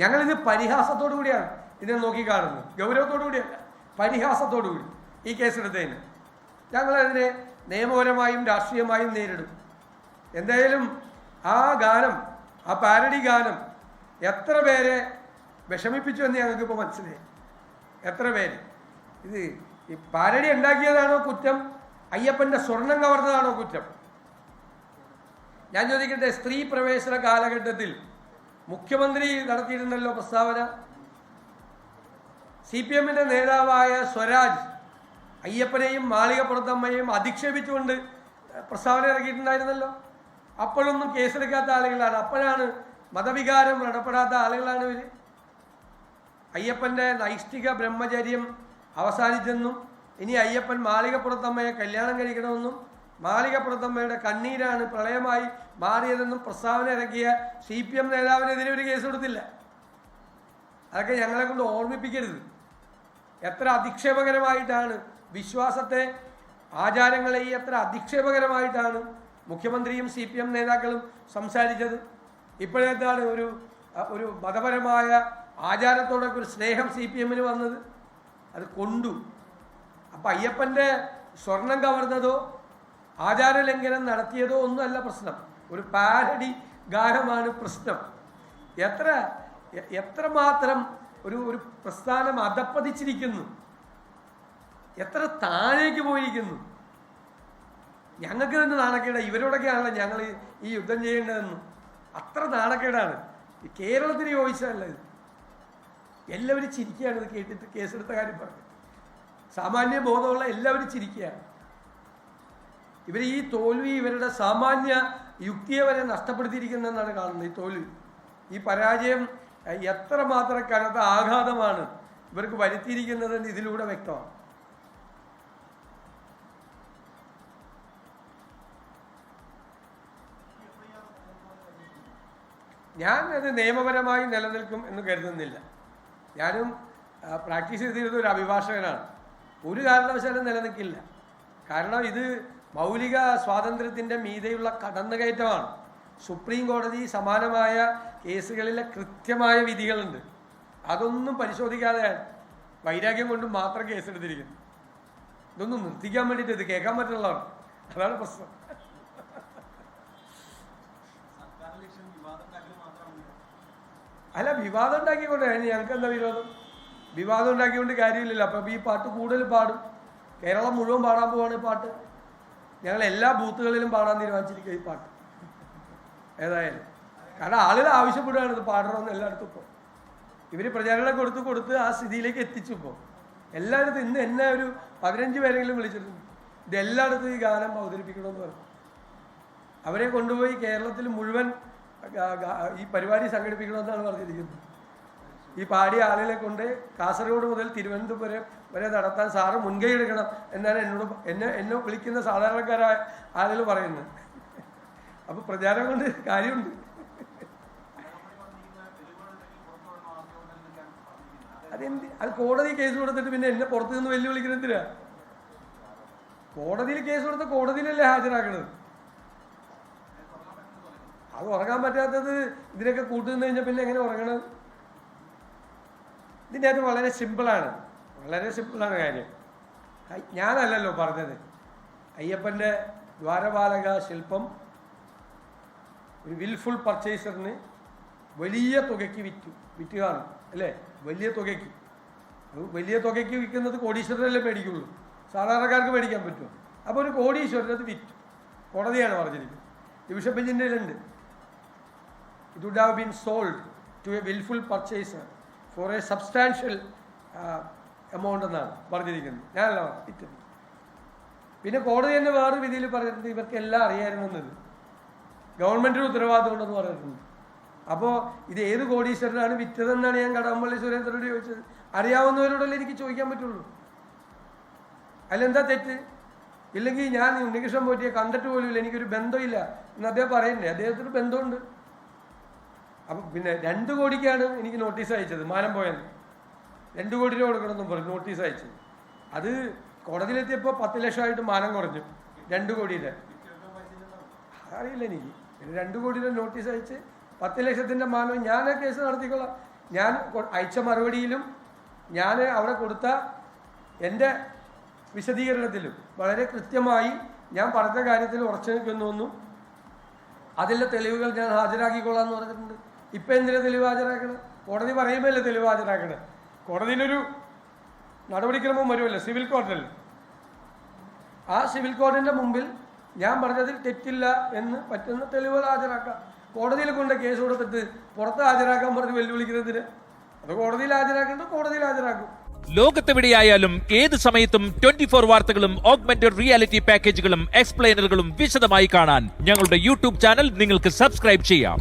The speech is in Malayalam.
ഞങ്ങളിത് പരിഹാസത്തോടു കൂടിയാണ് ഇതിനെ നോക്കിക്കാണുന്നത്, ഗൗരവത്തോടു കൂടിയല്ല, പരിഹാസത്തോടു കൂടി ഈ കേസെടുത്തതിന്. ഞങ്ങളതിനെ നിയമപരമായും രാഷ്ട്രീയമായും നേരിടും. എന്തായാലും ആ ഗാനം, ആ പാരഡി ഗാനം എത്ര പേരെ വിഷമിപ്പിച്ചു എന്ന് ഞങ്ങൾക്കിപ്പോൾ മനസ്സിലായി. എത്ര പേര് ഇത് ഈ പാരഡി ഉണ്ടാക്കിയതാണോ കുറ്റം, അയ്യപ്പൻ്റെ സ്വർണം കവർന്നതാണോ കുറ്റം? ഞാൻ ചോദിക്കട്ടെ, സ്ത്രീ പ്രവേശന കാലഘട്ടത്തിൽ മുഖ്യമന്ത്രി നടത്തിയിട്ടുണ്ടല്ലോ പ്രസ്താവന. CPM-ന്റെ നേതാവായ സ്വരാജ് അയ്യപ്പനെയും മാളികപ്പുറത്തമ്മയെയും അധിക്ഷേപിച്ചുകൊണ്ട് പ്രസ്താവന ഇറക്കിയിട്ടുണ്ടായിരുന്നല്ലോ. അപ്പോഴൊന്നും കേസെടുക്കാത്ത ആളുകളാണ്, അപ്പോഴാണ് മതവികാരം ഇടപെടാത്ത ആളുകളാണ് ഇവർ. അയ്യപ്പൻ്റെ നൈഷ്ഠിക ബ്രഹ്മചര്യം അവസാനിച്ചെന്നും ഇനി അയ്യപ്പൻ മാളികപ്പുറത്തമ്മയെ കല്യാണം കഴിക്കണമെന്നും മാളികപ്പുറത്തമ്മയുടെ കണ്ണീരാണ് പ്രളയമായി മാറിയതെന്നും പ്രസ്താവന ഇറക്കിയ CPM നേതാവിനെതിരെ ഒരു കേസ് കൊടുത്തില്ല. അതൊക്കെ ഞങ്ങളെ കൊണ്ട് ഓർമ്മിപ്പിക്കരുത്. എത്ര അധിക്ഷേപകരമായിട്ടാണ് വിശ്വാസത്തെ, ആചാരങ്ങളെ എത്ര അധിക്ഷേപകരമായിട്ടാണ് മുഖ്യമന്ത്രിയും CPM നേതാക്കളും സംസാരിച്ചത്. ഇപ്പോഴത്താണ് ഒരു മതപരമായ ആചാരത്തോടൊക്കെ ഒരു സ്നേഹം CPM-ന് വന്നത്. അത് കൊണ്ടു. അപ്പം അയ്യപ്പൻ്റെ സ്വർണം കവർന്നതോ ആചാരലംഘനം നടത്തിയതോ ഒന്നുമല്ല പ്രശ്നം, ഒരു പാരഡി ഗാനമാണ് പ്രശ്നം. എത്രമാത്രം ഒരു പ്രസ്ഥാനം അധപ്പതിച്ചിരിക്കുന്നു, എത്ര താഴേക്ക് പോയിരിക്കുന്നു. ഞങ്ങൾക്ക് തന്നെ നാണക്കേടാണ്. ഇവരോടൊക്കെയാണല്ലോ ഞങ്ങൾ ഈ യുദ്ധം ചെയ്യേണ്ടതെന്ന്. അത്ര നാണക്കേടാണ്. ഈ കേരളത്തിന് യോജിച്ചതല്ല ഇത്. എല്ലാവരും ചിരിക്കുകയാണ് ഇത് കേട്ടിട്ട്. കേസെടുത്ത കാര്യം പറഞ്ഞു സാമാന്യ ബോധമുള്ള എല്ലാവരും ചിരിക്കുകയാണ്. ഇവർ ഈ തോൽവി ഇവരുടെ സാമാന്യ യുക്തിയെ വരെ നഷ്ടപ്പെടുത്തിയിരിക്കുന്നതെന്നാണ് കാണുന്നത്. ഈ തോൽവി, ഈ പരാജയം എത്രമാത്രം കനത്ത ആഘാതമാണ് ഇവർക്ക് വരുത്തിയിരിക്കുന്നതെന്ന് ഇതിലൂടെ വ്യക്തമാണ്. ഞാൻ അത് നിയമപരമായി നിലനിൽക്കും എന്ന് കരുതുന്നില്ല. ഞാനും പ്രാക്ടീസ് ചെയ്തിരുന്ന ഒരു അഭിഭാഷകനാണ്. ഒരു കാരണവശാലും നിലനിൽക്കില്ല. കാരണം ഇത് മൗലിക സ്വാതന്ത്ര്യത്തിൻ്റെ മീതെയുള്ള കടന്നുകയറ്റമാണ്. സുപ്രീം കോടതി സമാനമായ കേസുകളിലെ കൃത്യമായ വിധികളുണ്ട്. അതൊന്നും പരിശോധിക്കാതെ വൈരാഗ്യം കൊണ്ട് മാത്രം കേസെടുത്തിരിക്കുന്നു. ഇതൊന്നും നിർത്തിക്കാൻ വേണ്ടിയിട്ട് ഇത് കേൾക്കാൻ പറ്റുള്ളതാണ്. അതാണ് പ്രശ്നം. അല്ല, വിവാദം ഉണ്ടാക്കിക്കൊണ്ട് ഞങ്ങൾക്ക് എന്താ വിരോധം? വിവാദം ഉണ്ടാക്കിക്കൊണ്ട് കാര്യമില്ലല്ലോ. അപ്പം ഈ പാട്ട് കൂടുതൽ പാടും. കേരളം മുഴുവൻ പാടാൻ പോവാണ് ഈ പാട്ട്. ഞങ്ങൾ എല്ലാ ബൂത്തുകളിലും പാടാൻ തീരുമാനിച്ചിരിക്കുക ഈ പാട്ട് ഏതായാലും. കാരണം ആളുകൾ ആവശ്യപ്പെടുകയാണ് ഇത് പാടണമെന്ന് എല്ലായിടത്തും. ഇപ്പോൾ ഇവർ പ്രചാരണം കൊടുത്ത് ആ സ്ഥിതിയിലേക്ക് എത്തിച്ചു. ഇപ്പോൾ എല്ലായിടത്തും ഇന്ന് എന്നെ ഒരു 15 പേരെങ്കിലും വിളിച്ചിട്ടുണ്ട്. ഇത് എല്ലായിടത്തും ഈ ഗാനം അവതരിപ്പിക്കണമെന്ന് പറഞ്ഞു. അവരെ കൊണ്ടുപോയി കേരളത്തിൽ മുഴുവൻ ഈ പരിപാടി സംഘടിപ്പിക്കണമെന്നാണ് പറഞ്ഞിരിക്കുന്നത്. ഈ പാടിയ ആളുകളെ കൊണ്ട് കാസർഗോഡ് മുതൽ തിരുവനന്തപുരം വരെ നടത്താൻ സാറ് മുൻകൈ എടുക്കണം എന്നാണ് എന്നെ വിളിക്കുന്ന സാധാരണക്കാരായ ആളുകൾ പറയുന്നത്. അപ്പോൾ പ്രചാരം കൊണ്ട് കാര്യമുണ്ട്. അത് കോടതി കേസ് കൊടുത്തിട്ട് പിന്നെ എന്നെ പുറത്തു നിന്ന് വെല്ലുവിളിക്കുന്നത് എന്തിനാ? കോടതിയിൽ കേസ് കൊടുത്ത് കോടതിയിലല്ലേ ഹാജരാക്കണത്. അത് ഉറങ്ങാൻ പറ്റാത്തത് ഇതിനൊക്കെ കൂട്ടുനിന്ന് കഴിഞ്ഞാൽ പിന്നെ എങ്ങനെ ഉറങ്ങണത്? ഇതിൻ്റെ അത് വളരെ സിമ്പിളാണ് കാര്യം. ഞാനല്ലല്ലോ പറഞ്ഞത്. അയ്യപ്പൻ്റെ ദ്വാരപാലക ശില്പം ഒരു വിൽഫുൾ പർച്ചേസറിന് വലിയ തുകയ്ക്ക് വിറ്റ് കാണും അല്ലേ? വലിയ തുകയ്ക്ക് വിൽക്കുന്നത് കോടീശ്വരനല്ലേ മേടിക്കുള്ളൂ, സാധാരണക്കാർക്ക് മേടിക്കാൻ പറ്റുമോ? അപ്പോൾ ഒരു കോടീശ്വരൻ അത് വിറ്റു. കോടതിയാണ് പറഞ്ഞിരിക്കുന്നത്. ഡിവിഷൻ ബെഞ്ചിൻ്റെ ഉണ്ട്. It would have been sold to a willful purchaser for a substantial amount എന്നാണ് പറഞ്ഞിരിക്കുന്നത്. ഞാനല്ല വിറ്റത്. പിന്നെ കോടതി തന്നെ വേറെ വിധിയിൽ പറഞ്ഞിട്ടുണ്ട് ഇവർക്ക് എല്ലാം അറിയാമായിരുന്നത്, ഗവൺമെൻറ്റിന് ഉത്തരവാദിത്വം ഉണ്ടെന്ന് പറഞ്ഞിട്ടുണ്ട്. അപ്പോൾ ഇത് ഏത് കോടീശ്വരനാണ് വിറ്റതെന്നാണ് ഞാൻ കടകംപള്ളി സുരേന്ദ്രനോട് ചോദിച്ചത്. അറിയാവുന്നവരോടല്ലേ എനിക്ക് ചോദിക്കാൻ പറ്റുള്ളൂ. അതിലെന്താ തെറ്റ്? ഇല്ലെങ്കിൽ ഞാൻ ഉണ്ണികൃഷ്ണൻ പോറ്റിയെ കണ്ടിട്ട് പോലുമില്ല, എനിക്കൊരു ബന്ധമില്ല എന്ന് അദ്ദേഹം പറയണ്ടേ? അദ്ദേഹത്തിന് ബന്ധമുണ്ട്. അപ്പം പിന്നെ 2 കോടിക്കാണ് എനിക്ക് നോട്ടീസ് അയച്ചത്, മാനം പോയെന്ന്. 2 കോടി രൂപ കൊടുക്കണമെന്നും പറഞ്ഞു നോട്ടീസ് അയച്ചത്. അത് കോടതിയിലെത്തിയപ്പോൾ 10 ലക്ഷമായിട്ട് മാനം കുറഞ്ഞു. 2 കോടിയുടെ അറിയില്ല എനിക്ക്. 2 കോടിയുടെ നോട്ടീസ് അയച്ച് 10 ലക്ഷത്തിൻ്റെ മാനം ഞാൻ കേസ് നടത്തിക്കൊള്ളാം. ഞാൻ അയച്ച മറുപടിയിലും ഞാൻ അവിടെ കൊടുത്ത എൻ്റെ വിശദീകരണത്തിലും വളരെ കൃത്യമായി ഞാൻ പറഞ്ഞ കാര്യത്തിൽ ഉറച്ചു നിൽക്കുന്നു. അതിലെ തെളിവുകൾ ഞാൻ ഹാജരാക്കിക്കൊള്ളാം എന്ന് പറഞ്ഞിട്ടുണ്ട്. ഇപ്പം എന്തിനാ തെളിവ് ഹാജരാക്കണം? കോടതി പറയുമ്പോഴല്ലേ തെളിവ് ഹാജരാക്കണം. കോടതിയിലൊരു നടപടിക്രമം വരുമല്ലോ, സിവിൽ കോടതിയല്ലേ. ആ സിവിൽ കോടതിൻ്റെ മുമ്പിൽ ഞാൻ പറഞ്ഞതിൽ തെറ്റില്ല എന്ന് പറ്റുന്ന തെളിവുകൾ ഹാജരാക്കാം. കോടതിയിൽ കൊണ്ട് കേസ് കൊടുത്തിട്ട് പുറത്ത് ഹാജരാക്കാൻ പറഞ്ഞ് വെല്ലുവിളിക്കുന്നതിന് അത് കോടതിയിൽ ഹാജരാക്കേണ്ടത് കോടതിയിൽ ഹാജരാക്കും. ലോകത്തെവിടെയായാലും ഏത് സമയത്തും 24 വാർത്തകളും ഓഗ്മെന്റഡ് റിയാലിറ്റി പാക്കേജുകളും എക്സ്പ്ലെയിനറുകളും വിശദമായി കാണാൻ ഞങ്ങളുടെ യൂട്യൂബ് ചാനൽ നിങ്ങൾക്ക് സബ്സ്ക്രൈബ് ചെയ്യാം.